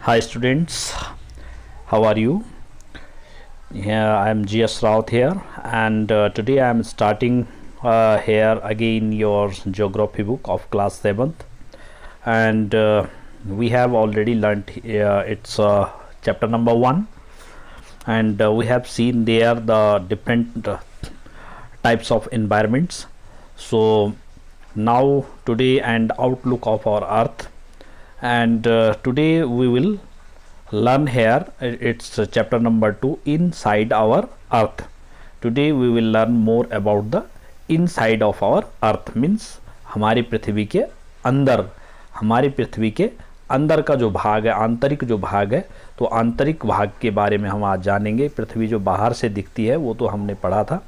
Hi students, how are you? Yeah, I am GS Raut here, and today I am starting here again your geography book of class 7th, and we have already learnt it's chapter number 1, and we have seen there the different types of environments. So now today and outlook of our earth, and today we will learn here it's chapter number 2, inside our earth. Today we will learn more about the inside of our earth, means हमारी पृथ्वी के अंदर, हमारी पृथ्वी के अंदर का जो भाग है, आंतरिक जो भाग है, तो आंतरिक भाग के बारे में हम आज जानेंगे। पृथ्वी जो बाहर से दिखती है वो तो हमने पढ़ा था,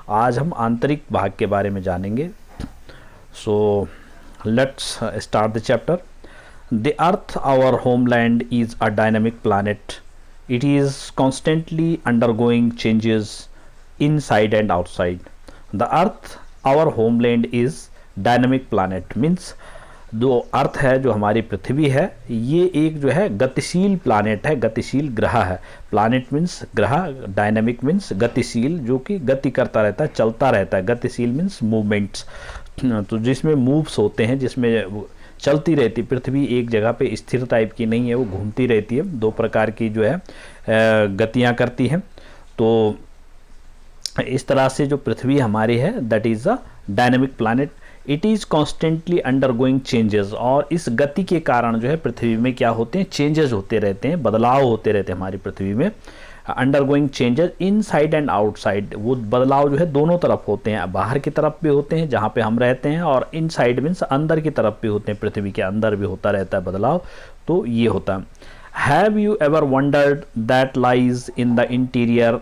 आज हम आंतरिक भाग के बारे में जानेंगे। So let's start the chapter. The Earth, our homeland, is a dynamic planet. It is constantly undergoing changes inside and outside. The Earth, our homeland, is dynamic planet. Means जो अर्थ है, जो हमारी पृथ्वी है, ये एक जो है गतिशील प्लानेट है, गतिशील ग्रह है। प्लानेट मीन्स ग्रह, डायनामिक मीन्स गतिशील, जो कि गति करता रहता है, चलता रहता है। गतिशील मीन्स मूवमेंट्स, तो जिसमें मूव्स होते हैं, जिसमें चलती रहती। पृथ्वी एक जगह पे स्थिर टाइप की नहीं है, वो घूमती रहती है, दो प्रकार की जो है गतियां करती है। तो इस तरह से जो पृथ्वी हमारी है, that is a dynamic planet. It is constantly undergoing changes, और इस गति के कारण जो है पृथ्वी में क्या होते हैं, चेंजेस होते रहते हैं, बदलाव होते रहते हैं हमारी पृथ्वी में। Undergoing changes inside and outside, वो बदलाव जो है दोनों तरफ होते हैं, बाहर की तरफ भी होते हैं जहाँ पे हम रहते हैं, और इनसाइड मीन्स अंदर की तरफ भी होते हैं, पृथ्वी के अंदर भी होता रहता है बदलाव। तो ये होता है। Have you ever wondered that lies in the interior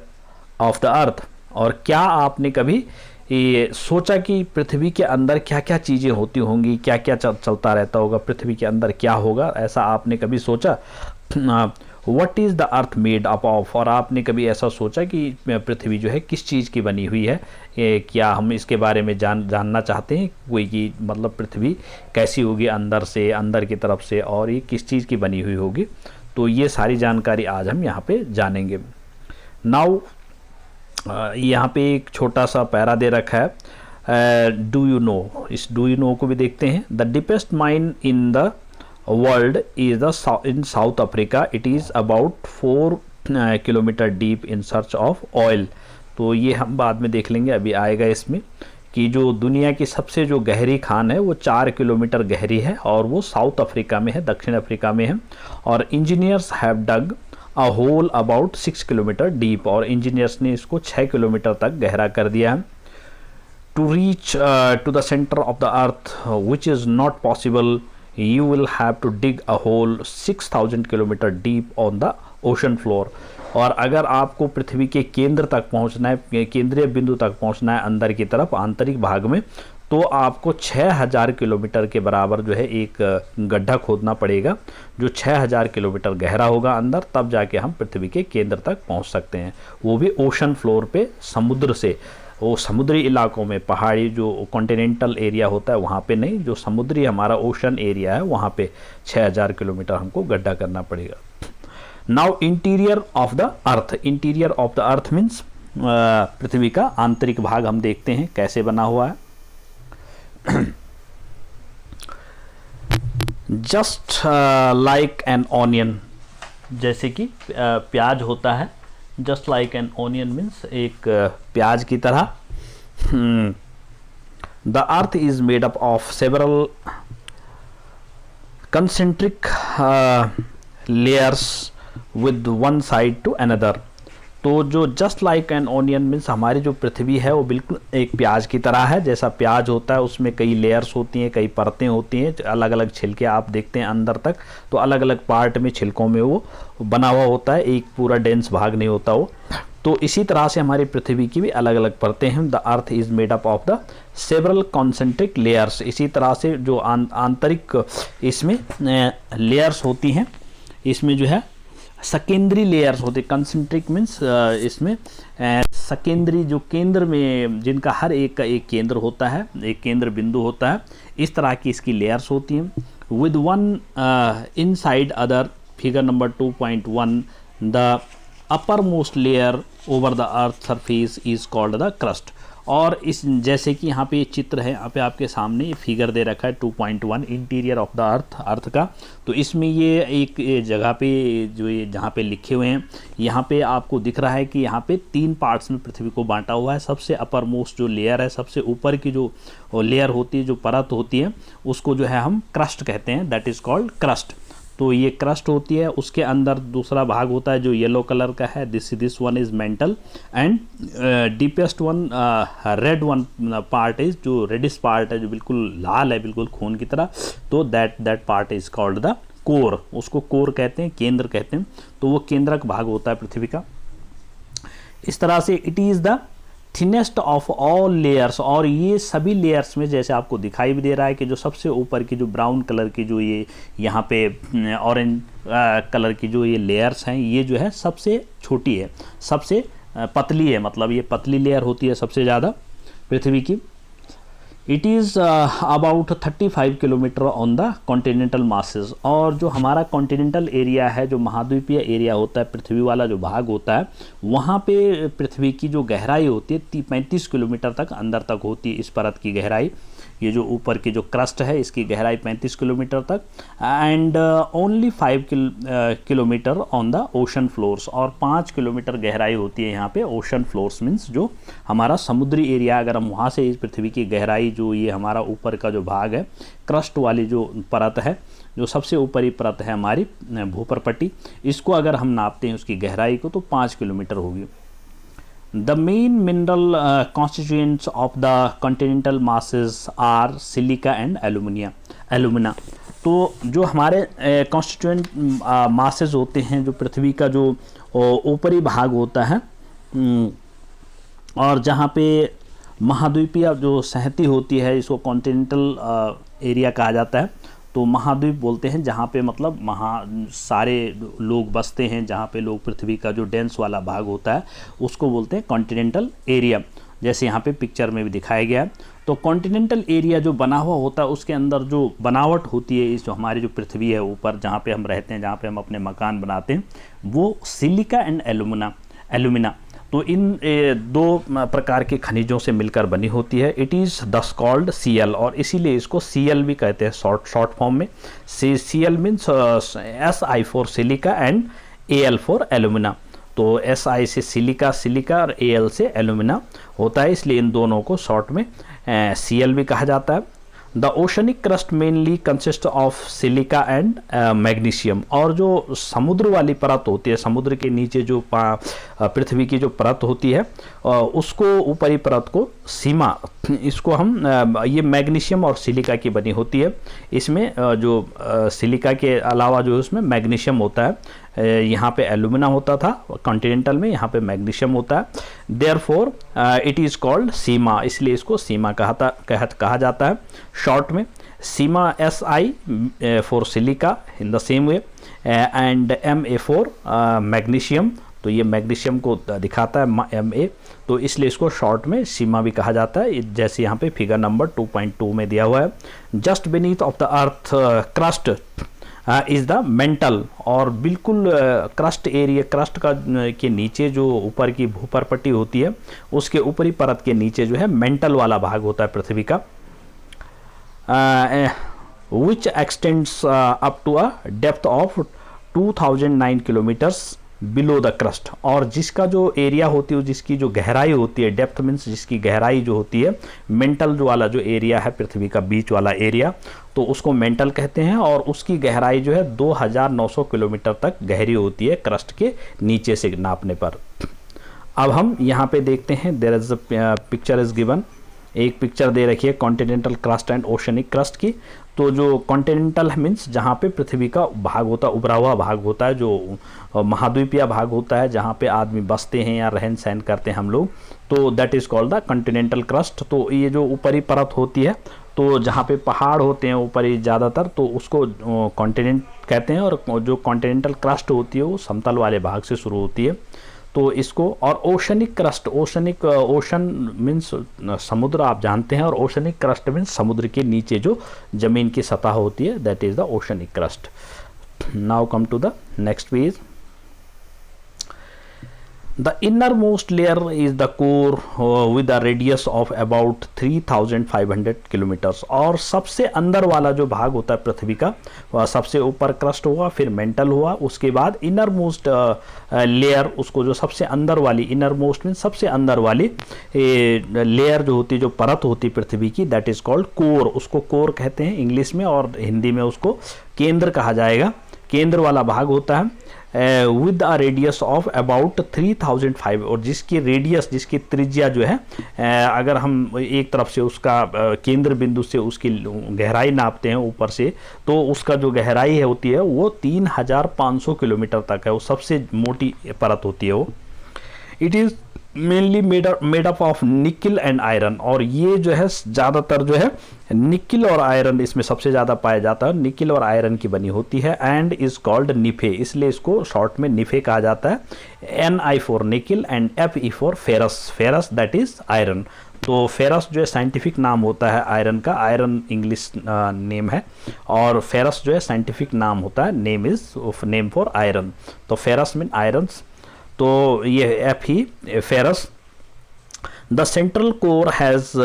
of the अर्थ, और क्या आपने कभी ये सोचा कि पृथ्वी के अंदर क्या क्या चीज़ें होती होंगी, क्या क्या चलता रहता होगा, पृथ्वी के अंदर क्या होगा, ऐसा आपने कभी सोचा? What is the earth made up of, और आपने कभी ऐसा सोचा कि पृथ्वी जो है किस चीज़ की बनी हुई है? क्या हम इसके बारे में जानना चाहते हैं कोई, कि मतलब पृथ्वी कैसी होगी अंदर से, अंदर की तरफ से, और ये किस चीज़ की बनी हुई होगी? तो ये सारी जानकारी आज हम यहाँ पे जानेंगे। नाउ यहाँ पे एक छोटा सा पैरा दे रखा है, डू यू नो। इस डू यू नो को भी देखते हैं। The deepest mine in the world is the in south Africa, it is about 4 kilometre deep in search of oil. तो ये हम बाद में देख लेंगे, अभी आएगा इसमें कि जो दुनिया की सबसे जो गहरी खान है वो 4 किलोमीटर गहरी है, और वो साउथ अफ्रीका में है, दक्षिण अफ्रीका में है। और engineers have dug a hole about 6 kilometre deep, और इंजीनियर्स ने इसको 6 किलोमीटर तक गहरा कर दिया है। To reach to the centre of the earth which is not possible, you will have to dig a hole 6000 kilometre deep on the ocean floor. और अगर आपको पृथ्वी के केंद्र तक पहुंचना है, केंद्रीय बिंदु तक पहुंचना है अंदर की तरफ, आंतरिक भाग में, तो आपको 6000 किलोमीटर के बराबर जो है एक गड्ढा खोदना पड़ेगा, जो 6000 किलोमीटर गहरा होगा अंदर, तब जाके हम पृथ्वी के केंद्र तक पहुंच सकते हैं। वो भी ओशन फ्लोर पे, समुद्र से, वो समुद्री इलाकों में, पहाड़ी जो कॉन्टिनेंटल एरिया होता है वहाँ पे नहीं, जो समुद्री हमारा ओशन एरिया है वहाँ पे 6000 किलोमीटर हमको गड्ढा करना पड़ेगा। Now interior of the earth. Interior of the earth means पृथ्वी का आंतरिक भाग हम देखते हैं कैसे बना हुआ है। जस्ट लाइक एन ऑनियन, जैसे कि प्याज होता है, just like an onion means एक प्याज की तरह। The earth is made up of several concentric layers with one side to another. तो जो just like an onion means हमारी जो पृथ्वी है वो बिल्कुल एक प्याज की तरह है। जैसा प्याज होता है उसमें कई लेयर्स होती हैं, कई परतें होती हैं, अलग अलग छिलके आप देखते हैं अंदर तक, तो अलग अलग पार्ट में, छिलकों में वो बना हुआ होता है, एक पूरा डेंस भाग नहीं होता वो। तो इसी तरह से हमारी पृथ्वी की भी अलग अलग परतें हैं। The earth is made up of the several concentric layers. इसी तरह से जो आंतरिक इसमें लेयर्स होती हैं, इसमें जो है सेकेंडरी लेयर्स होते हैं। कंसेंट्रिक मीन्स इसमें सेकेंडरी, जो केंद्र में, जिनका हर एक का एक केंद्र होता है, एक केंद्र बिंदु होता है, इस तरह की इसकी लेयर्स होती हैं। With one inside other figure number 2.1, the upper most layer over the earth surface is called the crust. और इस जैसे कि यहाँ पे चित्र है, यहाँ पे आपके सामने फिगर दे रखा है 2.1 इंटीरियर ऑफ द अर्थ का। तो इसमें ये एक जगह पे जो ये जहाँ पे लिखे हुए हैं, यहाँ पे आपको दिख रहा है कि यहाँ पे 3 पार्ट्स में पृथ्वी को बांटा हुआ है। सबसे अपर मोस्ट जो लेयर है, सबसे ऊपर की जो लेयर होती है, जो परत होती है, उसको जो है हम क्रस्ट कहते हैं, दैट इज़ कॉल्ड क्रस्ट। तो ये क्रस्ट होती है। उसके अंदर दूसरा भाग होता है जो येलो कलर का है, this one is mental, and deepest one red one part is, जो रेडिश पार्ट है, जो बिल्कुल लाल है, बिल्कुल खून की तरह, तो that part is called the core. उसको कोर कहते हैं, केंद्र कहते हैं। तो वो केंद्रक भाग होता है पृथ्वी का। इस तरह से it is the thinnest of all layers. और ये सभी लेयर्स में जैसे आपको दिखाई भी दे रहा है कि जो सबसे ऊपर की जो ब्राउन कलर की जो ये यहाँ पे ऑरेंज कलर की जो ये लेयर्स हैं, ये जो है सबसे छोटी है, सबसे पतली है, मतलब ये पतली लेयर होती है सबसे ज़्यादा पृथ्वी की। It is about 35 kilometre on the continental masses. और जो हमारा कॉन्टिनेंटल एरिया है, जो महाद्वीपीय एरिया होता है, पृथ्वी वाला जो भाग होता है, वहाँ पे पृथ्वी की जो गहराई होती है 35 किलोमीटर तक अंदर तक होती है इस परत की गहराई। ये जो ऊपर की जो क्रस्ट है, इसकी गहराई 35 किलोमीटर तक, and only 5 kilometre on the ocean floors. और 5 किलोमीटर गहराई होती है यहाँ पे ओशन फ्लोर्स, मीन्स जो हमारा समुद्री एरिया। अगर हम वहाँ से इस पृथ्वी की गहराई, जो ये हमारा ऊपर का जो भाग है, क्रस्ट वाली जो परत है, जो सबसे ऊपरी परत है हमारी भूपरपट्टी, इसको अगर हम नापते हैं उसकी गहराई को, तो 5 किलोमीटर होगी। The main mineral constituents of the continental masses are silica and alumina। तो जो हमारे कॉन्स्टिट्यूएंट मासेस होते हैं, जो पृथ्वी का जो ऊपरी भाग होता है, और जहाँ पे महाद्वीपीय जो सहती होती है, इसको कॉन्टिनेंटल एरिया कहा जाता है। तो महाद्वीप बोलते हैं जहाँ पे मतलब सारे लोग बसते हैं, जहाँ पे लोग, पृथ्वी का जो डेंस वाला भाग होता है, उसको बोलते हैं कॉन्टिनेंटल एरिया, जैसे यहाँ पे पिक्चर में भी दिखाया गया है। तो कॉन्टिनेंटल एरिया जो बना हुआ होता है, उसके अंदर जो बनावट होती है, इस जो हमारी जो पृथ्वी है ऊपर, जहाँ पे हम रहते हैं, जहाँ पे हम अपने मकान बनाते हैं, वो सिलिका एंड एलुमिना। तो इन 2 प्रकार के खनिजों से मिलकर बनी होती है। इट इज़ दस कॉल्ड Cl, और इसीलिए इसको Cl भी कहते हैं शॉर्ट फॉर्म में। Cl means Si for silica and Al for alumina. तो Si से सिलिका और Al से एलुमिना होता है, इसलिए इन दोनों को शॉर्ट में Cl भी कहा जाता है। The oceanic crust mainly consist of silica and magnesium. और जो समुद्र वाली परत होती है, समुद्र के नीचे जो पृथ्वी की जो परत होती है, उसको ऊपरी परत को सीमा, इसको हम ये मैग्नीशियम और सिलिका की बनी होती है। इसमें जो सिलिका के अलावा जो उसमें मैग्नीशियम होता है, यहाँ पे एलुमिना होता था कॉन्टिनेंटल में, यहाँ पे मैग्नीशियम होता है। देयरफॉर इट इज़ कॉल्ड सीमा, इसलिए इसको सीमा कहा जाता है शॉर्ट में। सीमा Si for silica in the same way, and Ma for magnesium. तो ये मैग्नीशियम को दिखाता है Ma, तो इसलिए इसको शॉर्ट में सीमा भी कहा जाता है, जैसे यहाँ पे फिगर नंबर 2.2 में दिया हुआ है। Just beneath of the earth crust is the mental. और बिल्कुल क्रस्ट एरिया, क्रस्ट का के नीचे जो ऊपर की भूपरपट्टी होती है, उसके ऊपरी परत के नीचे जो है मेंटल वाला भाग होता है पृथ्वी का, which extends up to a depth of 2009 kilometres below the crust. और जिसका जो एरिया होती है, जिसकी जो गहराई होती है, डेप्थ मीन्स जिसकी गहराई जो होती है, मेंटल जो वाला जो एरिया है पृथ्वी का बीच वाला एरिया, तो उसको मेंटल कहते हैं। और उसकी गहराई जो है 2900 किलोमीटर तक गहरी होती है क्रस्ट के नीचे से नापने पर। अब हम यहाँ पे देखते हैं, there is a picture is given, एक पिक्चर दे रखी है continental crust and oceanic crust की। तो जो कॉन्टिनेंटल मीन्स जहाँ पे पृथ्वी का भाग होता है, उभरा हुआ भाग होता है, जो महाद्वीपीय भाग होता है, जहाँ पे आदमी बसते हैं या रहन सहन करते हैं हम लोग, तो that is called the continental crust. तो ये जो ऊपरी परत होती है, तो जहाँ पे पहाड़ होते हैं ऊपरी ज़्यादातर, तो उसको कॉन्टिनेंट कहते हैं। और जो कॉन्टिनेंटल क्रस्ट होती है वो समतल वाले भाग से शुरू होती है, तो इसको। और ओशनिक क्रस्ट, ओशन मीन्स समुद्र, आप जानते हैं, और ओशनिक क्रस्ट मीन्स समुद्र के नीचे जो ज़मीन की सतह होती है, that is the oceanic crust. now come to the next page. The innermost layer is the core with a radius of about 3500 kilometres. और सबसे अंदर वाला जो भाग होता है पृथ्वी का, वह सबसे ऊपर क्रस्ट हुआ, फिर मेंटल हुआ, उसके बाद इनर मोस्ट लेयर, उसको जो सबसे अंदर वाली, इनर मोस्ट मीन सबसे अंदर वाली लेयर जो होती है, जो परत होती है पृथ्वी की, दैट इज कॉल्ड कोर. उसको कोर कहते हैं इंग्लिश में, और हिंदी में उसको केंद्र कहा जाएगा. केंद्र वाला भाग होता है with a radius of about 3005, और जिसकी रेडियस, जिसकी त्रिज्या जो है, अगर हम एक तरफ से उसका केंद्र बिंदु से उसकी गहराई नापते हैं ऊपर से, तो उसका जो गहराई है होती है वो 3500 किलोमीटर तक है. वो सबसे मोटी परत होती है वो. It is mainly made up of nickel and iron, और ये जो है ज़्यादातर जो है निकिल और आयरन इसमें सबसे ज़्यादा पाया जाता है. निकिल और आयरन की बनी होती है. एंड इज़ कॉल्ड निफे, इसलिए इसको शॉर्ट में निफे कहा जाता है. Ni for nickel and Fe for ferrous. Ferrous that is iron. तो फेरस जो है साइंटिफिक नाम होता है आयरन का. आयरन इंग्लिश नेम है, और फेरस जो है साइंटिफिक नाम होता है, name is name for iron. तो फेरस मीन आयरन्स. तो ये Fe ferrous. The central core has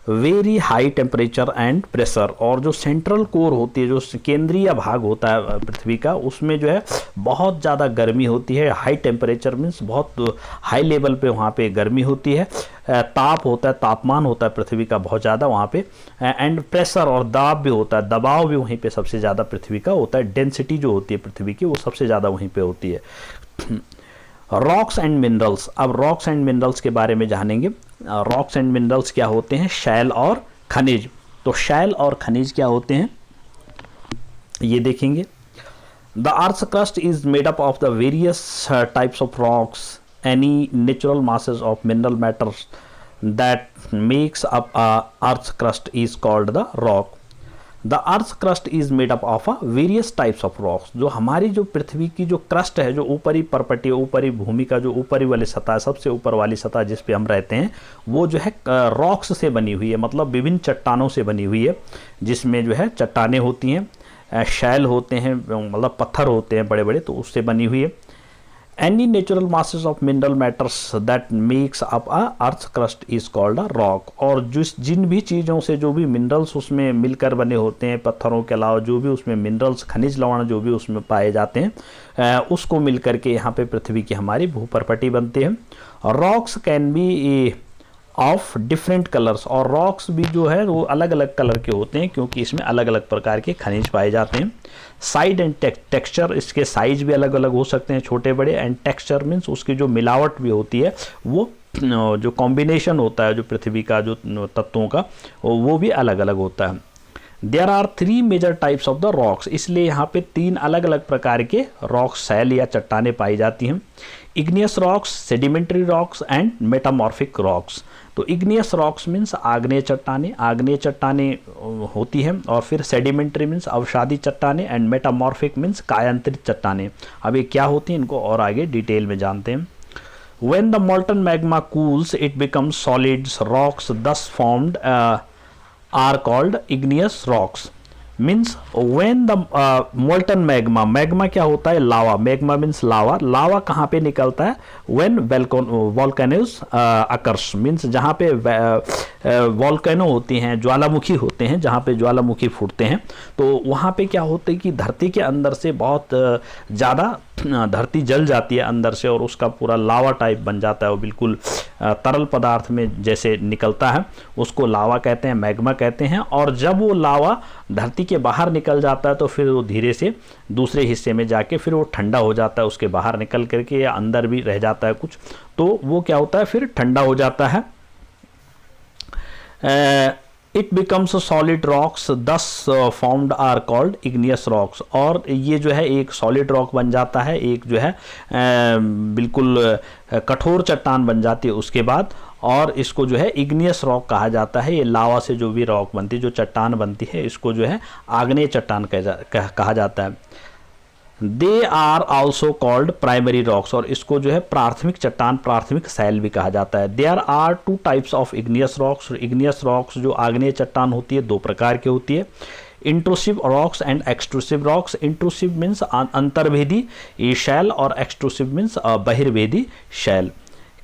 very high temperature and pressure, और जो सेंट्रल कोर होती है, जो केंद्रीय भाग होता है पृथ्वी का, उसमें जो है बहुत ज़्यादा गर्मी होती है. हाई टेम्परेचर मीन्स बहुत हाई लेवल पे वहाँ पे गर्मी होती है. ताप होता है, तापमान होता है पृथ्वी का बहुत ज़्यादा वहाँ पे. एंड प्रेशर और दाब भी होता है, दबाव भी वहीं पे सबसे ज़्यादा पृथ्वी का होता है. डेंसिटी जो होती है पृथ्वी की, वो सबसे ज़्यादा वहीं पे होती है. Rocks and minerals. अब रॉक्स एंड मिनरल्स के बारे में जानेंगे. रॉक्स एंड मिनरल्स क्या होते हैं? शैल और खनिज. तो शैल और खनिज क्या होते हैं ये देखेंगे. The earth crust is made up of the various types of rocks, any natural masses of mineral matters that makes up earth crust is called the rock. The earth crust is made up of a various types of rocks. जो हमारी जो पृथ्वी की जो crust है, जो ऊपरी परपटी, ऊपरी भूमि का जो ऊपरी वाली सतह, सबसे ऊपर वाली सतह जिस पे हम रहते हैं, वो जो है रॉक्स से बनी हुई है, मतलब विभिन्न चट्टानों से बनी हुई है, जिसमें जो है चट्टानें होती हैं, शैल होते हैं, मतलब पत्थर होते हैं बड़े बड़े, तो उससे बनी हुई है. Any natural masses of mineral matters that makes up a earth crust is called a rock. और जिन भी चीज़ों से जो भी मिनरल्स उसमें मिलकर बने होते हैं, पत्थरों के अलावा जो भी उसमें मिनरल्स, खनिज लवण जो भी उसमें पाए जाते हैं, उसको मिलकर के यहाँ पे पृथ्वी की हमारी भूपरपटी बनती है. Rocks can be of different colours, और रॉक्स भी जो है वो अलग अलग कलर के होते हैं, क्योंकि इसमें अलग अलग प्रकार के खनिज पाए जाते हैं. साइड एंड टेक्सचर, इसके साइज भी अलग अलग हो सकते हैं, छोटे बड़े. एंड टेक्सचर मीन्स उसकी जो मिलावट भी होती है, वो जो कॉम्बिनेशन होता है जो पृथ्वी का जो तत्वों का, वो भी अलग अलग होता है. There are 3 major types of the rocks. इसलिए यहाँ पे 3 अलग अलग प्रकार के रॉक्स, शैल या चट्टानें पाई जाती हैं. Igneous rocks, sedimentary rocks and metamorphic rocks. तो इग्नियस रॉक्स मीन्स आग्नेय चट्टानें, आग्नेय चट्टानें होती हैं. और फिर सेडिमेंट्री मीन्स अवसादी चट्टानें, एंड मेटामॉर्फिक मीन्स कायांतरित चट्टानें. अब ये क्या होती हैं, इनको और आगे डिटेल में जानते हैं. When the molten magma cools, it becomes solids. Rocks thus formed are called igneous rocks. Means when the molten magma क्या होता है? लावा. magma means लावा. लावा कहाँ पे निकलता है? when volcanoes occurs. means जहाँ पे वॉल्केनो होती हैं, ज्वालामुखी होते हैं, जहाँ पे ज्वालामुखी फूटते हैं, तो वहाँ पे क्या होता है कि धरती के अंदर से बहुत ज़्यादा धरती जल जाती है अंदर से, और उसका पूरा लावा टाइप बन जाता है. वो बिल्कुल तरल पदार्थ में जैसे निकलता है, उसको लावा कहते हैं, मैग्मा कहते हैं. और जब वो लावा धरती के बाहर निकल जाता है, तो फिर वो धीरे से दूसरे हिस्से में जाके फिर वो ठंडा हो जाता है, उसके बाहर निकल करके, या अंदर भी रह जाता है कुछ, तो वो क्या होता है, फिर ठंडा हो जाता है. It becomes solid rocks thus formed are called igneous rocks. और ये जो है एक सॉलिड रॉक बन जाता है, एक जो है बिल्कुल कठोर चट्टान बन जाती है उसके बाद, और इसको जो है इग्नियस रॉक कहा जाता है. ये लावा से जो भी रॉक बनती है, जो चट्टान बनती है, इसको जो है आग्नेय चट्टान कहा जाता है. They are also called primary rocks. और इसको जो है प्राथमिक चट्टान, प्राथमिक शैल भी कहा जाता है. There are 2 types of igneous rocks. Igneous rocks जो आग्नेय चट्टान होती है 2 प्रकार की होती है. Intrusive rocks and extrusive rocks. Intrusive means अंतर्भेदी शैल और एक्सट्रूसिव मीन्स बहिर्भेदी शैल।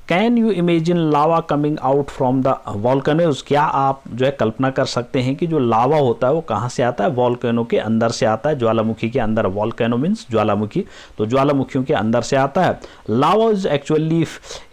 Can you imagine lava coming out from the volcanoes. क्या आप जो है कल्पना कर सकते हैं कि जो लावा होता है वो कहाँ से आता है? वॉल्केनो के अंदर से आता है, ज्वालामुखी के अंदर। वॉल्केनो मीन्स ज्वालामुखी, तो ज्वालामुखियों के अंदर से आता है। Lava is actually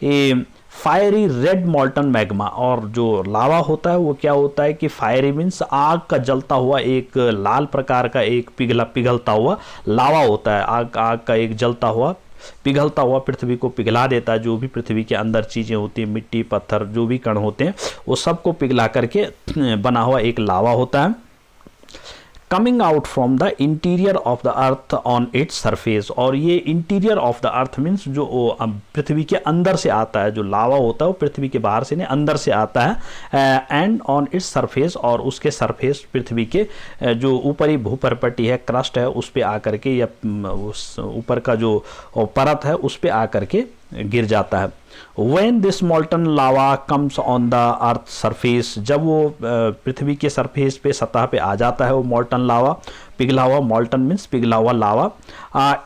a fiery red molten magma. और जो लावा होता है वो क्या होता है कि फायरी मीन्स आग का जलता हुआ एक लाल प्रकार का एक पिघलता हुआ लावा होता है। आग का एक जलता हुआ पिघलता हुआ पृथ्वी को पिघला देता है। जो भी पृथ्वी के अंदर चीज़ें होती हैं, मिट्टी पत्थर जो भी कण होते हैं, वो सबको पिघला करके बना हुआ एक लावा होता है। Coming out from the interior of the earth on its surface. और ये interior of the earth means जो पृथ्वी के अंदर से आता है। जो लावा होता है वो पृथ्वी के बाहर से नहीं, अंदर से आता है। एंड ऑन इट्स सरफेस, और उसके सरफेस पृथ्वी के जो ऊपरी भूपरपट्टी है, क्रस्ट है, उस पर आकर के या उस ऊपर का जो परत है उस पर आकर के गिर जाता है। When this molten lava comes on the earth surface, जब वो पृथ्वी के सरफेस पे सतह पे आ जाता है वो मॉल्टन लावा, पिघला हुआ, मॉल्टन मीन्स पिघला हुआ lava,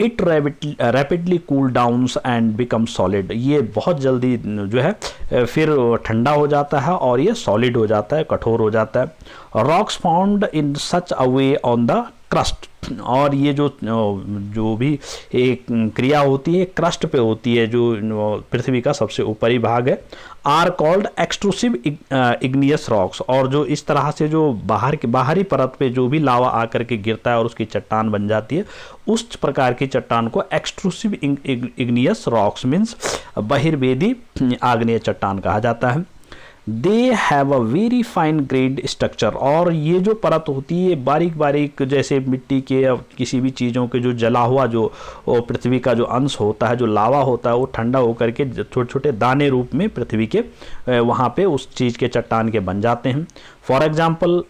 it rapidly cool downs and become solid. ये बहुत जल्दी जो है फिर ठंडा हो जाता है और ये सॉलिड हो जाता है, कठोर हो जाता है। Rocks found in such a way on the crust. और ये जो भी एक क्रिया होती है क्रस्ट पे होती है, जो पृथ्वी का सबसे ऊपरी भाग है, are called extrusive igneous rocks. और जो इस तरह से जो बाहरी परत पे जो भी लावा आकर के गिरता है और उसकी चट्टान बन जाती है, उस प्रकार की चट्टान को एक्सट्रूसिव इग्नियस रॉक्स मीन्स बहिर्वेदी आग्नेय चट्टान कहा जाता है। They have a very fine grade structure. और ये जो परत होती है बारीक बारीक, जैसे मिट्टी के या किसी भी चीज़ों के जो जला हुआ जो पृथ्वी का जो अंश होता है, जो लावा होता है, वो ठंडा होकर के छोटे छोटे दाने रूप में पृथ्वी के वहाँ पे उस चीज़ के चट्टान के बन जाते हैं। फॉर एग्जाम्पल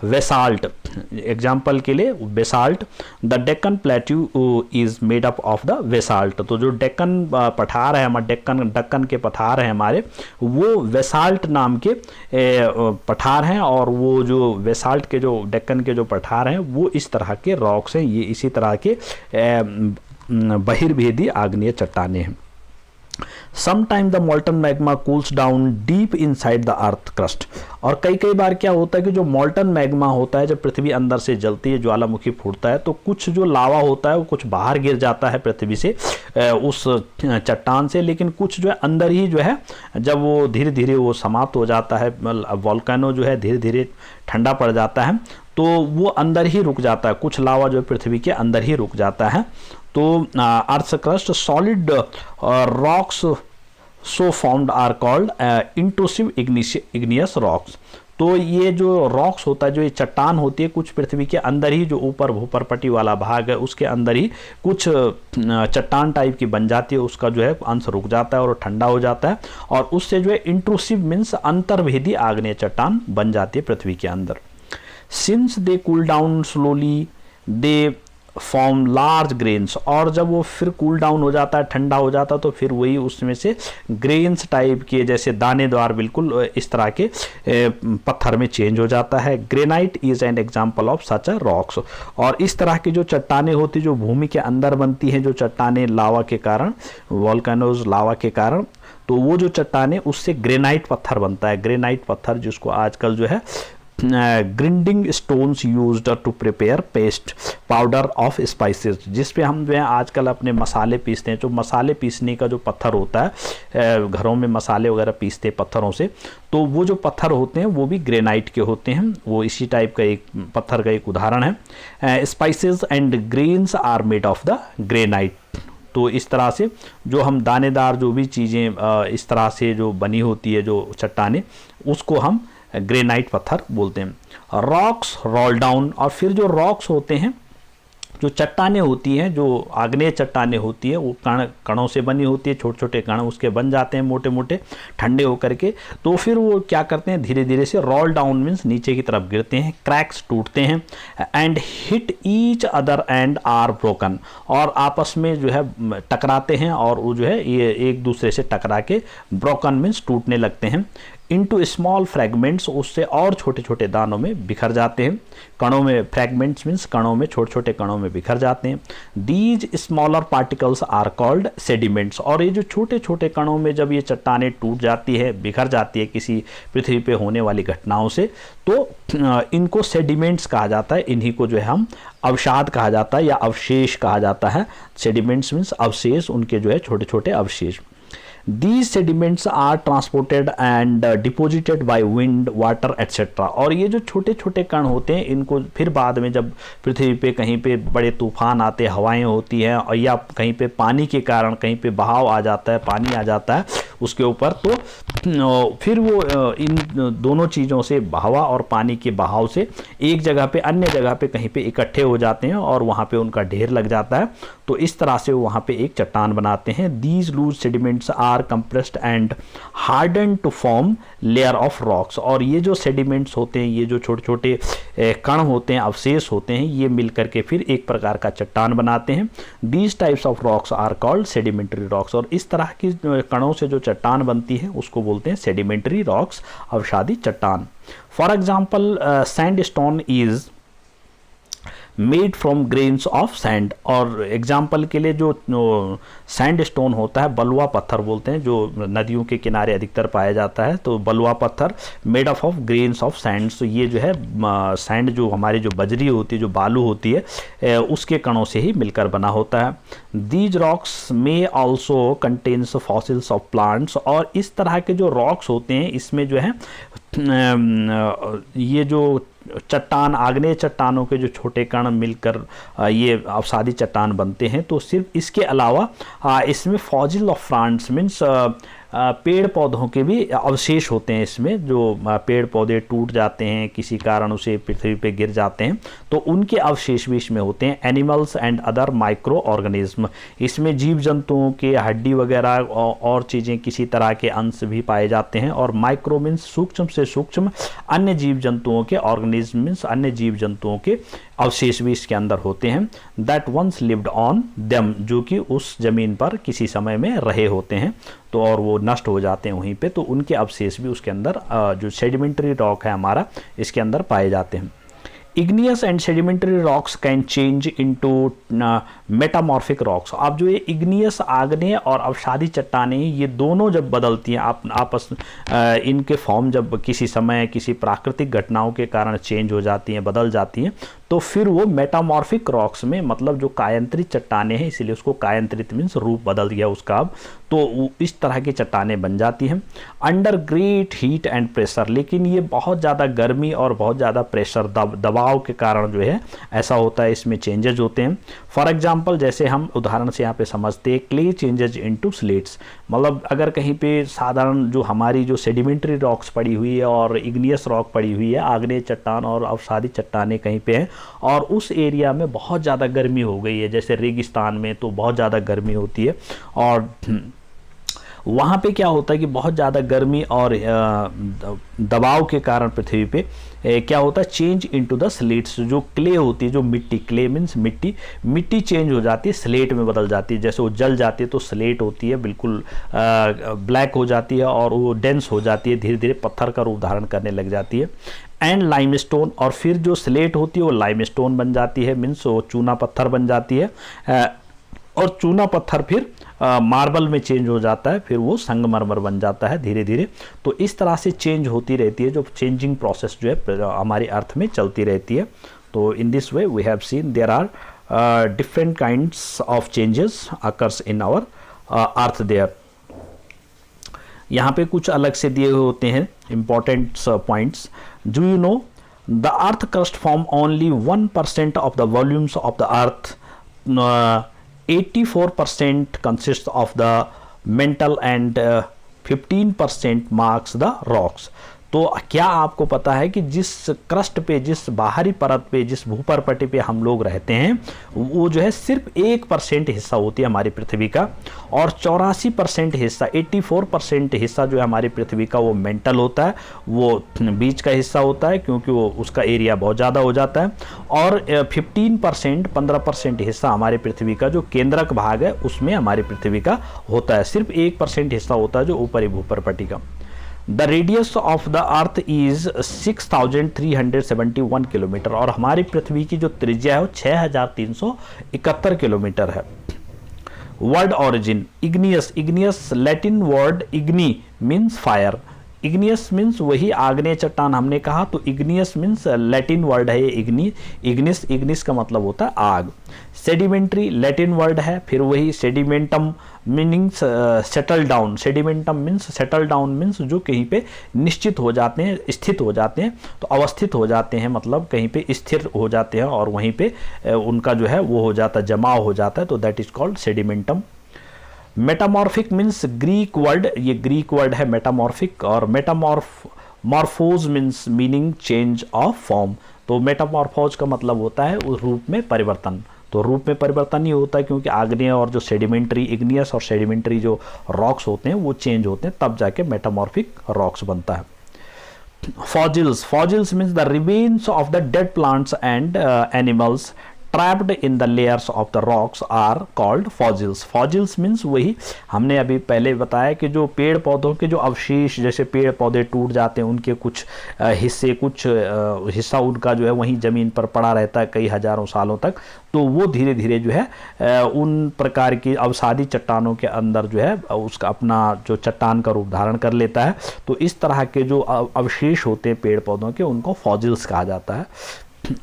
बेसाल्ट, एग्जाम्पल के लिए basalt, the Deccan plateau is made up of the basalt. तो जो डेक्कन पठार है हमारे, दक्कन के पठार हैं हमारे, वो बेसाल्ट नाम के पठार हैं। और वो जो बेसाल्ट के जो डेक्कन के जो पठार हैं वो इस तरह के रॉक्स हैं, ये इसी तरह के बहिर्भेदी आग्नेय चट्टानें हैं। Sometime the मॉल्टन magma cools down deep inside the earth crust. और कई बार क्या होता है कि जो मॉल्टन मैग्मा होता है, जब पृथ्वी अंदर से जलती है, ज्वालामुखी फूटता है, तो कुछ जो लावा होता है वो कुछ बाहर गिर जाता है पृथ्वी से, उस चट्टान से, लेकिन कुछ जो है अंदर ही जो है, जब वो धीरे धीरे वो समाप्त हो जाता है, वॉल्केनो जो है धीरे धीरे ठंडा पड़ जाता है, तो वो अंदर ही रुक जाता है। कुछ लावा जो पृथ्वी के अंदर ही रुक जाता है। तो earth crust solid rocks so found are called intrusive igneous rocks. तो ये जो रॉक्स होता है, जो ये चट्टान होती है, कुछ पृथ्वी के अंदर ही, जो ऊपर भूपरपट्टी वाला भाग है उसके अंदर ही कुछ चट्टान टाइप की बन जाती है, उसका जो है अंश रुक जाता है और ठंडा हो जाता है, और उससे जो है इंट्रूसिव मीन्स अंतर्भेदी आग्नेय चट्टान बन जाती है पृथ्वी के अंदर। Since they cool down slowly they form large grains. और जब वो फिर कूल डाउन हो जाता है, ठंडा हो जाता है, तो फिर वही उसमें से ग्रेन्स टाइप के, जैसे दानेदार बिल्कुल इस तरह के पत्थर में चेंज हो जाता है। Granite is an example of such a rocks. और इस तरह की जो चट्टानें होती, जो भूमि के अंदर बनती हैं, जो चट्टानें लावा के कारण, वॉल्केनोज लावा के कारण, तो वो जो चट्टानें, उससे ग्रेनाइट पत्थर बनता है। ग्रेनाइट पत्थर जिसको आजकल जो है grinding stones used to prepare paste powder of spices, जिस पे हम जो है आजकल अपने मसाले पीसते हैं। जो मसाले पीसने का जो पत्थर होता है, घरों में मसाले वगैरह पीसते हैं पत्थरों से, तो वो जो पत्थर होते हैं वो भी ग्रेनाइट के होते हैं। वो इसी टाइप का एक पत्थर का एक उदाहरण है। Spices and grains are made of the granite. तो इस तरह से जो हम दानेदार जो भी चीज़ें इस तरह से जो बनी होती है, जो चट्टानें, उसको हम ग्रेनाइट पत्थर बोलते हैं। Rocks roll down. और फिर जो रॉक्स होते हैं, जो चट्टानें होती हैं, जो आग्नेय चट्टानें होती है, वो कणों से बनी होती है, छोटे छोटे कण उसके बन जाते हैं मोटे मोटे ठंडे होकर के। तो फिर वो क्या करते हैं, धीरे धीरे से रोल डाउन मीन्स नीचे की तरफ गिरते हैं, क्रैक्स टूटते हैं, and hit each other and are broken. और आपस में जो है टकराते हैं, और वो जो है ये एक दूसरे से टकरा के ब्रोकन मीन्स टूटने लगते हैं। इनटू स्मॉल फ्रैगमेंट्स, उससे और छोटे छोटे दानों में बिखर जाते हैं, कणों में, फ्रैगमेंट्स मीन्स कणों में, छोटे छोटे कणों में बिखर जाते हैं। These smaller particles are called sediments, और ये जो छोटे छोटे कणों में जब ये चट्टानें टूट जाती है, बिखर जाती है किसी पृथ्वी पे होने वाली घटनाओं से, तो इनको सेडिमेंट्स कहा जाता है। इन्हीं को जो है हम अवसाद कहा जाता है या अवशेष कहा जाता है। सेडिमेंट्स मीन्स अवशेष, उनके जो है छोटे छोटे अवशेष। These sediments are transported and deposited by wind, water, etc. और ये जो छोटे छोटे कण होते हैं, इनको फिर बाद में जब पृथ्वी पे कहीं पे बड़े तूफान आते हैं, हवाएं होती हैं, और या कहीं पे पानी के कारण कहीं पे बहाव आ जाता है, पानी आ जाता है उसके ऊपर, तो फिर वो इन दोनों चीज़ों से, हवा और पानी के बहाव से एक जगह पे अन्य जगह पे कहीं पे इकट्ठे हो जाते हैं और वहाँ पे उनका ढेर लग जाता है। तो इस तरह से वो वहाँ पे एक चट्टान बनाते हैं। These loose sediments are compressed and harden to form layer of rocks, और ये जो सेडिमेंट्स होते हैं, ये जो छोटे छोटे कण होते हैं, अवशेष होते हैं, ये मिल करके फिर एक प्रकार का चट्टान बनाते हैं। These types of rocks are called sedimentary rocks, और इस तरह की कणों से जो चट्टान बनती है उसको बोलते हैं सेडिमेंट्री रॉक्स, अवसादी चट्टान। For example sandstone is made from grains of sand, और एग्जाम्पल के लिए जो सैंडस्टोन होता है, बलुआ पत्थर बोलते हैं, जो नदियों के किनारे अधिकतर पाया जाता है, तो बलुआ पत्थर made of grains of sand, तो ये जो है सैंड, जो हमारी जो बजरी होती है, जो बालू होती है, उसके कणों से ही मिलकर बना होता है। दीज रॉक्स में also contains fossils of plants, और इस तरह के जो रॉक्स होते हैं, इसमें जो है ये जो चट्टान, आग्नेय चट्टानों के जो छोटे कण मिलकर ये अवसादी चट्टान बनते हैं, तो सिर्फ इसके अलावा इसमें फॉसिल ऑफ प्लांट्स मीन्स पेड़ पौधों के भी अवशेष होते हैं इसमें, जो पेड़ पौधे टूट जाते हैं किसी कारण, उसे पृथ्वी पे गिर जाते हैं, तो उनके अवशेष भी इसमें होते हैं। Animals and other micro organism, इसमें जीव जंतुओं के हड्डी वगैरह और चीज़ें, किसी तरह के अंश भी पाए जाते हैं। और माइक्रो मीन्स सूक्ष्म से सूक्ष्म अन्य जीव जंतुओं के, ऑर्गेनिज्म मीन्स अन्य जीव जंतुओं के अवशेष भी इसके अंदर होते हैं। That once lived on them, जो कि उस जमीन पर किसी समय में रहे होते हैं, तो और वो नष्ट हो जाते हैं वहीं पे, तो उनके अवशेष भी उसके अंदर, जो सेडिमेंट्री रॉक है हमारा, इसके अंदर पाए जाते हैं। Igneous and sedimentary rocks can change into metamorphic rocks. अब जो ये इग्नियस, आग्नेय और अवसादी चट्टानें, ये दोनों जब बदलती हैं आपस, इनके फॉर्म जब किसी समय किसी प्राकृतिक घटनाओं के कारण चेंज हो जाती हैं, बदल जाती हैं, तो फिर वो मेटामॉर्फिक रॉक्स में, मतलब जो कायंत्रित चट्टानें हैं, इसीलिए उसको कायंत्रित मीन्स रूप बदल गया उसका अब, तो इस तरह की चट्टानें बन जाती हैं। Under great heat and pressure, लेकिन ये बहुत ज़्यादा गर्मी और बहुत ज़्यादा प्रेशर, दबाव के कारण जो है ऐसा होता है, इसमें चेंजेज होते हैं। फॉर एग्जांपल, जैसे हम उदाहरण से यहाँ पे समझते हैं, क्ले चेंजेज इनटू स्लेट्स, मतलब अगर कहीं पे साधारण जो हमारी जो सेडिमेंट्री रॉक्स पड़ी हुई है और इग्नियस रॉक पड़ी हुई है, आग्नेय चट्टान और अवसादी चट्टानें कहीं पे हैं, और उस एरिया में बहुत ज़्यादा गर्मी हो गई है, जैसे रेगिस्तान में तो बहुत ज़्यादा गर्मी होती है, और वहाँ पे क्या होता है कि बहुत ज़्यादा गर्मी और दबाव के कारण पृथ्वी पे क्या होता है, चेंज इनटू द स्लेट्स, जो क्ले होती है, जो मिट्टी, क्ले मीन्स मिट्टी, मिट्टी चेंज हो जाती है, स्लेट में बदल जाती है। जैसे वो जल जाती है तो स्लेट होती है, बिल्कुल ब्लैक हो जाती है और वो डेंस हो जाती है, धीरे धीरे पत्थर का रूप धारण करने लग जाती है। एंड लाइमस्टोन, और फिर जो स्लेट होती है वो लाइमस्टोन बन जाती है, मीन्स वो चूना पत्थर बन जाती है, और चूना पत्थर फिर मार्बल में चेंज हो जाता है, फिर वो संगमरमर बन जाता है धीरे धीरे। तो इस तरह से चेंज होती रहती है, जो चेंजिंग प्रोसेस जो है हमारी अर्थ में चलती रहती है। तो in this way we have seen there are different kinds of changes occurs in our earth there. यहाँ पे कुछ अलग से दिए हुए होते हैं important points. Do you know the earth crust form only 1% of the volumes of the earth, 84% consists of the mantle and 15% marks the rocks। तो क्या आपको पता है कि जिस क्रस्ट पे, जिस बाहरी परत पे, जिस भूपरपट्टी पे हम लोग रहते हैं, वो जो है सिर्फ 1% हिस्सा होती है हमारी पृथ्वी का, और 84% हिस्सा, 84% हिस्सा जो है हमारी पृथ्वी का वो मेंटल होता है, वो बीच का हिस्सा होता है, क्योंकि वो उसका एरिया बहुत ज़्यादा हो जाता है, और 15% हिस्सा हमारी पृथ्वी का जो केंद्रक भाग है उसमें हमारी पृथ्वी का होता है। सिर्फ 1% हिस्सा होता है जो ऊपरी भूपरपट्टी का। The radius of the earth is 6371 kilometre, और हमारी पृथ्वी की जो त्रिज्या है वो 6371 किलोमीटर है। Word origin igneous, igneous Latin word igni means fire, igneous means वही आग्नेय चट्टान हमने कहा, तो इग्नियस मीन्स लैटिन वर्ड है ये इग्नी, इग्निस, इग्निस का मतलब होता है आग। सेडिमेंट्री लैटिन वर्ड है, फिर वही sedimentum meanings settle down, sedimentum means settle down means जो कहीं पे निश्चित हो जाते हैं, स्थित हो जाते हैं, तो अवस्थित हो जाते हैं मतलब कहीं पे स्थिर हो जाते हैं और वहीं पे उनका जो है वो हो जाता है, जमाव हो जाता है, तो that is called sedimentum. Metamorphic means Greek word, ये ग्रीक वर्ड है मेटामॉर्फिक, और morphose means meaning change of form, तो मेटामॉर्फोज का मतलब होता है उस रूप में परिवर्तन, तो रूप में परिवर्तन ही होता है क्योंकि आग्नेय और जो सेडिमेंट्री इग्नियस और सेडिमेंट्री जो रॉक्स होते हैं वो चेंज होते हैं, तब जाके मेटामॉर्फिक रॉक्स बनता है। Fossils, fossils means the remains of the dead plants and animals trapped in the layers of the rocks are called fossils. Fossils means वही हमने अभी पहले बताया कि जो पेड़ पौधों के जो अवशेष, जैसे पेड़ पौधे टूट जाते हैं उनके कुछ हिस्से, कुछ हिस्सा उनका जो है वहीं ज़मीन पर पड़ा रहता है कई हजारों सालों तक, तो वो धीरे धीरे जो है उन प्रकार की अवसादी चट्टानों के अंदर जो है उसका अपना जो चट्टान का रूप धारण कर लेता है, तो इस तरह के जो अवशेष होते हैं पेड़ पौधों के उनको फॉजिल्स कहा जाता है।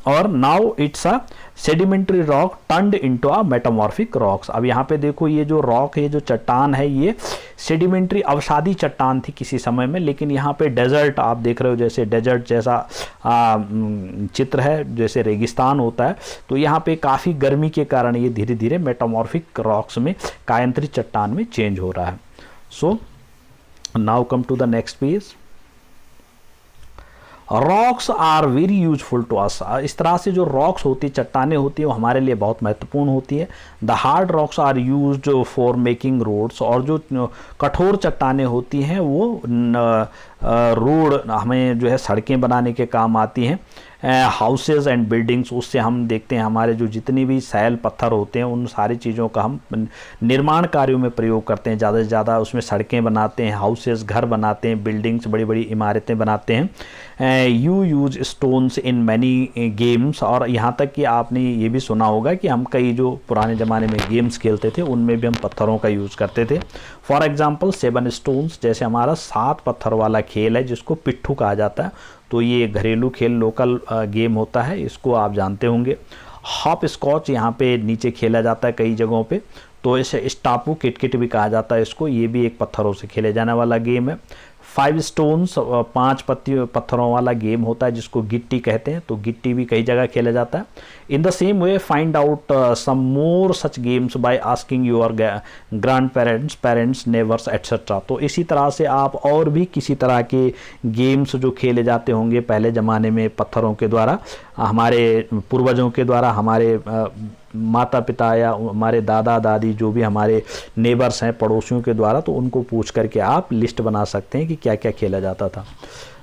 और now it's a sedimentary rock turned into a metamorphic rocks. अब यहाँ पे देखो ये जो रॉक है, जो चट्टान है, ये सेडिमेंट्री अवसादी चट्टान थी किसी समय में, लेकिन यहाँ पे डेजर्ट आप देख रहे हो, जैसे डेजर्ट जैसा चित्र है, जैसे रेगिस्तान होता है, तो यहाँ पे काफ़ी गर्मी के कारण ये धीरे धीरे मेटामॉर्फिक रॉक्स में, कायांतरित चट्टान में चेंज हो रहा है। So now come to the next page. Rocks are very useful to us. इस तरह से जो रॉक्स होती है, चट्टानें होती है, वो हमारे लिए बहुत महत्वपूर्ण होती है। The hard rocks are used for making roads, और जो कठोर चट्टानें होती हैं वो रोड, हमें जो है सड़कें बनाने के काम आती हैं। हाउसेज एंड बिल्डिंग्स, उससे हम देखते हैं हमारे जो जितनी भी सैल पत्थर होते हैं उन सारी चीज़ों का हम निर्माण कार्यों में प्रयोग करते हैं, ज़्यादा से ज़्यादा उसमें सड़कें बनाते हैं, हाउसेज घर बनाते हैं, बिल्डिंग्स बड़ी बड़ी इमारतें बनाते हैं। You use stones in many games, और यहाँ तक कि आपने ये भी सुना होगा कि हम कई जो पुराने ज़माने में गेम्स खेलते थे उनमें भी हम पत्थरों का यूज़ करते थे। फॉर एग्जाम्पल 7 स्टोन्स, जैसे हमारा 7 पत्थर वाला खेल है जिसको पिट्ठू कहा जाता है, तो ये घरेलू खेल लोकल गेम होता है, इसको आप जानते होंगे। हॉप स्कॉच यहाँ पे नीचे खेला जाता है कई जगहों पे, तो इसे स्टापू किटकिट भी कहा जाता है इसको, ये भी एक पत्थरों से खेले जाने वाला गेम है। 5 स्टोन्स 5 पत्थरों वाला गेम होता है जिसको गिट्टी कहते हैं, तो गिट्टी भी कई जगह खेला जाता है। In the same way find out some more such games by asking your grandparents, parents, neighbours etcetera. तो इसी तरह से आप और भी किसी तरह के गेम्स जो खेले जाते होंगे पहले ज़माने में पत्थरों के द्वारा, हमारे पूर्वजों के द्वारा, हमारे माता पिता या हमारे दादा दादी जो भी हमारे नेबर्स हैं, पड़ोसियों के द्वारा, तो उनको पूछ करके आप लिस्ट बना सकते हैं कि क्या क्या खेला जाता था।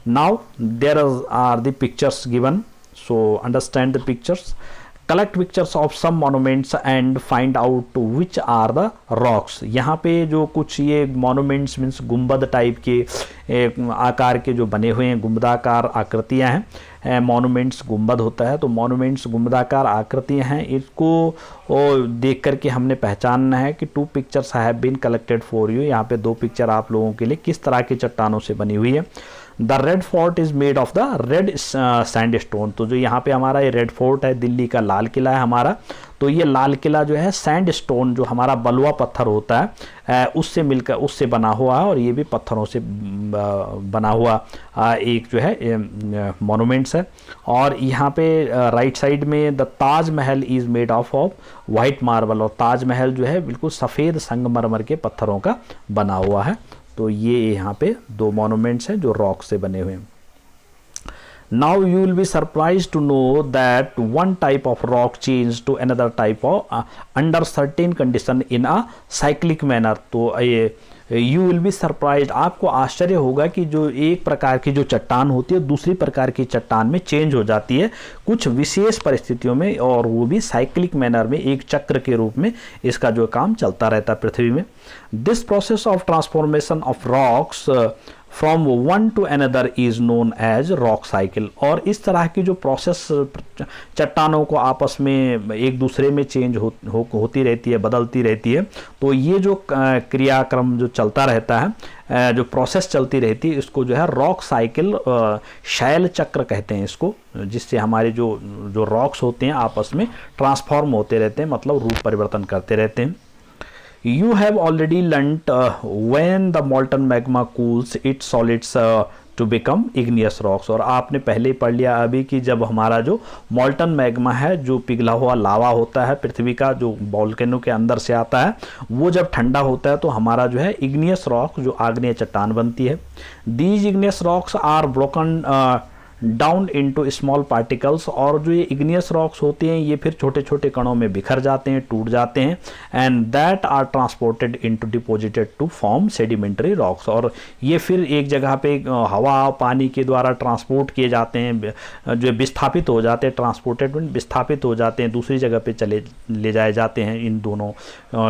Now there are the pictures given, so understand the pictures. Collect pictures of some monuments and find out which are the rocks. यहाँ पे जो कुछ ये मॉन्यूमेंट्स मीन्स गुंबद टाइप के आकार के जो बने हुए हैं, गुंबदाकार आकृतियाँ हैं, मॉन्यूमेंट्स गुंबद होता है, तो मॉन्यूमेंट्स गुंबदाकार आकृतियाँ हैं, इसको देख करके हमने पहचानना है कि 2 pictures have been collected for you. यहाँ पे 2 पिक्चर आप लोगों के लिए किस तरह की चट्टानों से बनी हुई है। The red fort is made of the red sandstone, तो जो यहाँ पे हमारा ये रेड फोर्ट है, दिल्ली का लाल किला है हमारा, तो ये लाल किला जो है सैंडस्टोन जो हमारा बलुआ पत्थर होता है उससे मिलकर, उससे बना हुआ है, और ये भी पत्थरों से बना हुआ एक जो है मॉन्यूमेंट्स है। और यहाँ पे राइट साइड में the Taj Mahal is made of white marble, और ताजमहल जो है बिल्कुल सफ़ेद संगमरमर के पत्थरों का बना हुआ है। तो ये यहाँ पे 2 मॉन्यूमेंट्स हैं जो रॉक से बने हुए हैं। Now you will be surprised to know that one type of rock changes to another type of under certain condition in a cyclic manner। तो ये यू विल बी सरप्राइज्ड, आपको आश्चर्य होगा कि जो एक प्रकार की जो चट्टान होती है दूसरी प्रकार की चट्टान में चेंज हो जाती है कुछ विशेष परिस्थितियों में, और वो भी साइक्लिक मैनर में, एक चक्र के रूप में इसका जो काम चलता रहता है पृथ्वी में। This process of transformation of rocks from one to another is known as rock cycle. और इस तरह की जो प्रोसेस चट्टानों को आपस में एक दूसरे में चेंज होती रहती है, बदलती रहती है, तो ये जो क्रियाक्रम जो चलता रहता है, जो प्रोसेस चलती रहती है, इसको जो है रॉक साइकिल, शैल चक्र कहते हैं इसको, जिससे हमारे जो रॉक्स होते हैं आपस में ट्रांसफॉर्म होते रहते हैं, मतलब रूप परिवर्तन करते रहते हैं। You have already learnt when the molten magma cools its solids to become igneous rocks। और आपने पहले ही पढ़ लिया अभी कि जब हमारा जो मॉल्टन मैग्मा है, जो पिघला हुआ लावा होता है पृथ्वी का, जो वोल्केनो के अंदर से आता है, वो जब ठंडा होता है तो हमारा जो है इग्नियस रॉक, जो आग्नेय चट्टान बनती है। These igneous rocks are broken down into small particles. और जो ये इग्नियस रॉक्स होते हैं ये फिर छोटे छोटे कणों में बिखर जाते हैं, टूट जाते हैं, and that are transported into deposited to form sedimentary rocks. और ये फिर एक जगह पे हवा पानी के द्वारा ट्रांसपोर्ट किए जाते हैं, जो विस्थापित हो जाते हैं, ट्रांसपोर्टेड विस्थापित हो जाते हैं, दूसरी जगह पे ले जाए जाते हैं इन दोनों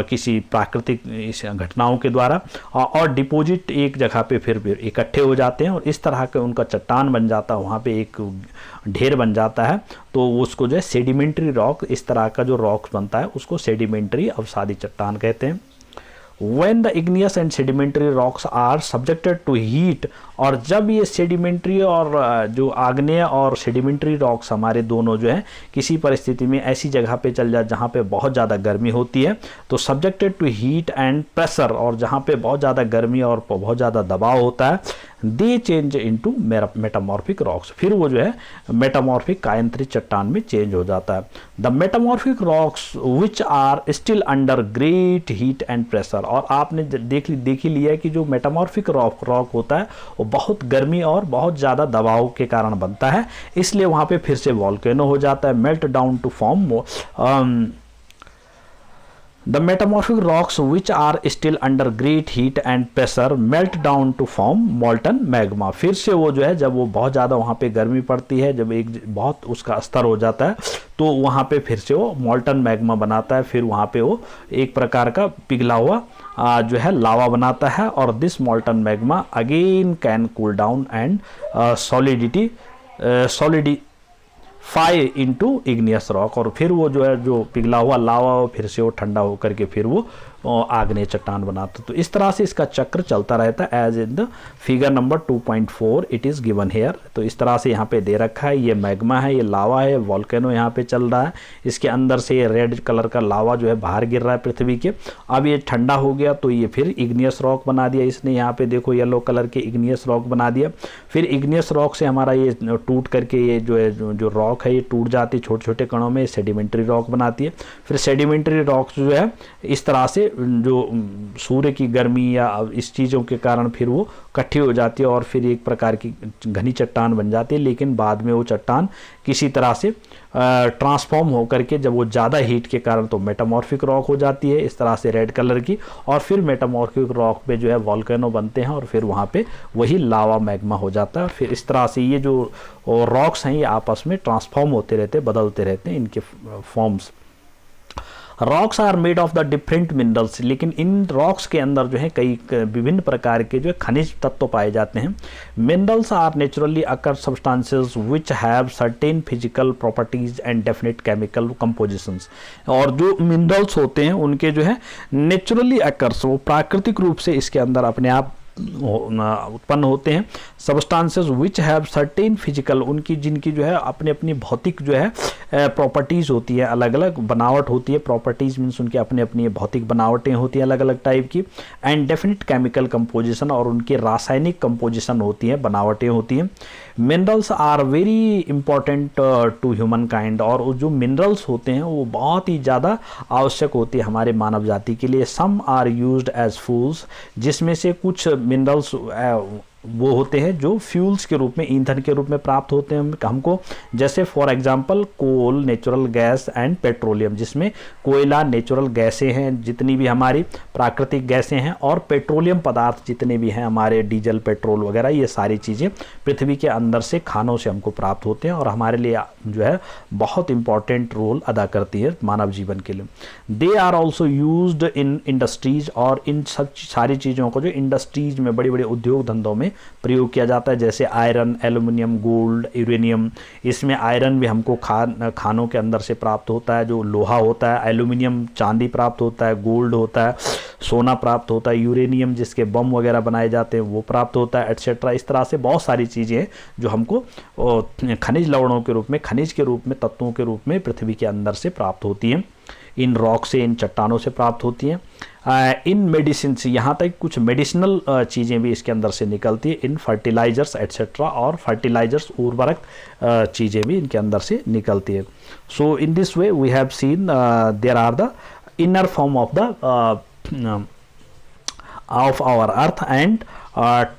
किसी प्राकृतिक घटनाओं के द्वारा, और डिपोजिट एक जगह पे फिर इकट्ठे हो जाते हैं, और इस तरह का उनका चट्टान बन जाता है, वहाँ पे एक ढेर बन जाता है। तो उसको जो है सेडिमेंट्री रॉक, इस तरह का जो रॉक बनता है उसको सेडिमेंट्री अवसादी चट्टान कहते हैं। When the igneous and sedimentary rocks are subjected to heat, और जब ये सेडिमेंट्री और जो आग्नेय और सेडिमेंट्री रॉक्स हमारे दोनों जो है किसी परिस्थिति में ऐसी जगह पे चल जाए जहाँ पे बहुत ज़्यादा गर्मी होती है, तो subjected to heat and pressure, और जहाँ पे बहुत ज़्यादा गर्मी और बहुत ज़्यादा दबाव होता है, दे चेंज इनटू मेटामॉर्फिक रॉक्स, फिर वो जो है मेटामॉर्फिक कायंत्रित चट्टान में चेंज हो जाता है। The metamorphic rocks which are still under great heat and pressure. और आपने देख ही लिया है कि जो मेटामॉर्फिक रॉक होता है वो बहुत गर्मी और बहुत ज़्यादा दबाव के कारण बनता है, इसलिए वहाँ पे फिर से वॉल्केनो हो जाता है, melt down to form The metamorphic rocks which are still under great heat and pressure melt down to form molten magma। फिर से वो जो है जब वो बहुत ज़्यादा वहाँ पे गर्मी पड़ती है, जब एक बहुत उसका स्तर हो जाता है, तो वहाँ पे फिर से वो मॉल्टन मैग्मा बनाता है, फिर वहाँ पे वो एक प्रकार का पिघला हुआ जो है लावा बनाता है, और this मॉल्टन magma again can cool down and solidify into igneous rock. और फिर वो जो है जो पिघला हुआ लावा फिर से वो ठंडा होकर के फिर वो आग्नेय चट्टान बनाता। तो इस तरह से इसका चक्र चलता रहता है, as in the figure number 2.4 it is given here. तो इस तरह से यहाँ पे दे रखा है, ये मैग्मा है, ये लावा है, वॉल्केनो यहाँ पे चल रहा है, इसके अंदर से ये रेड कलर का लावा जो है बाहर गिर रहा है पृथ्वी के। अब ये ठंडा हो गया तो ये फिर इग्नियस रॉक बना दिया इसने, यहाँ पे देखो येलो कलर के इग्नियस रॉक बना दिया। फिर इग्नियस रॉक से हमारा ये टूट करके ये जो है जो रॉक है ये टूट जाती है छोटे छोटे कणों में, सेडिमेंट्री रॉक बनाती है। फिर सेडिमेंट्री रॉक जो है इस तरह से जो सूर्य की गर्मी या इस चीज़ों के कारण फिर वो इकट्ठी हो जाती है और फिर एक प्रकार की घनी चट्टान बन जाती है। लेकिन बाद में वो चट्टान किसी तरह से ट्रांसफॉर्म होकर के जब वो ज़्यादा हीट के कारण तो मेटामॉर्फिक रॉक हो जाती है इस तरह से रेड कलर की, और फिर मेटामॉर्फिक रॉक पे जो है वॉल्केनो बनते हैं और फिर वहाँ पे वही लावा मैग्मा हो जाता है। फिर इस तरह से ये जो रॉक्स हैं ये आपस में ट्रांसफॉर्म होते रहते, बदलते रहते हैं इनके forms. Rocks are made of the different minerals, लेकिन इन रॉक्स के अंदर जो है कई विभिन्न प्रकार के जो है खनिज तत्व पाए जाते हैं। Minerals are naturally occur substances which have certain physical properties and definite chemical compositions. और जो मिनरल्स होते हैं उनके जो है नेचुरली अकर्स, वो प्राकृतिक रूप से इसके अंदर अपने आप उत्पन्न होते हैं। Substances which have certain physical, उनकी जिनकी जो है अपनी अपनी भौतिक जो है प्रॉपर्टीज़ होती है, अलग अलग बनावट होती है। प्रॉपर्टीज़ मीन्स उनकी अपनी अपनी भौतिक बनावटें होती हैं अलग अलग टाइप की। एंड डेफिनेट केमिकल कंपोजिशन, और उनकी रासायनिक कंपोजिशन होती है, बनावटें होती हैं। Minerals are very important to humankind, और जो मिनरल्स होते हैं वो बहुत ही ज़्यादा आवश्यक होती है हमारे मानव जाति के लिए। सम आर यूज्ड एज फूल्स, जिसमें से कुछ मिनरल्स वो होते हैं जो फ्यूल्स के रूप में, ईंधन के रूप में प्राप्त होते हैं हमको। जैसे for example coal, natural gas and petroleum, जिसमें कोयला, नेचुरल गैसें हैं जितनी भी हमारी प्राकृतिक गैसें हैं, और पेट्रोलियम पदार्थ जितने भी हैं हमारे डीजल, पेट्रोल वगैरह, ये सारी चीज़ें पृथ्वी के अंदर से खानों से हमको प्राप्त होते हैं और हमारे लिए जो है बहुत इंपॉर्टेंट रोल अदा करती है मानव जीवन के लिए। They are also used in industries, और इन सब सारी चीज़ों को जो इंडस्ट्रीज में, बड़े बड़े उद्योग धंधों में प्रयोग किया जाता है, जैसे आयरन, एल्युमिनियम, गोल्ड, यूरेनियम। इसमें आयरन भी हमको खानों के अंदर से प्राप्त होता है, जो लोहा होता है, एल्युमिनियम चांदी प्राप्त होता है, गोल्ड होता है, सोना प्राप्त होता है, यूरेनियम जिसके बम वगैरह बनाए जाते हैं वो प्राप्त होता है, एट्सेट्रा। इस तरह से बहुत सारी चीज़ें हैं जो हमको खनिज लवणों के रूप में, खनिज के रूप में, तत्वों के रूप में पृथ्वी के अंदर से प्राप्त होती हैं, इन रॉक से, इन चट्टानों से प्राप्त होती हैं। इन मेडिसिन से, यहाँ तक कुछ मेडिसिनल चीज़ें भी इसके अंदर से निकलती है, इन फर्टिलाइजर्स एट्सेट्रा, और फर्टिलाइजर्स उर्वरक चीज़ें भी इनके अंदर से निकलती है। So in this way we have seen there are the inner form of the of our earth and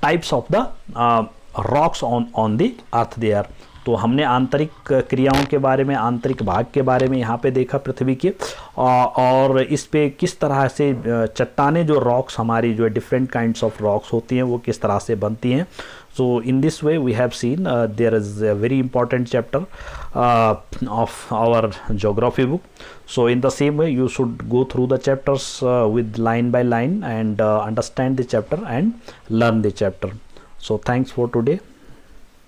types of the rocks on the earth there। तो हमने आंतरिक क्रियाओं के बारे में, आंतरिक भाग के बारे में यहाँ पे देखा पृथ्वी के, और इस पे किस तरह से चट्टानें, जो रॉक्स हमारी, जो डिफरेंट काइंड्स ऑफ रॉक्स होती हैं, वो किस तरह से बनती हैं। So in this way we have seen there is a very important chapter of our geography book. So in the same way you should go through the chapters with line by line and understand the chapter and learn the chapter. So thanks for today.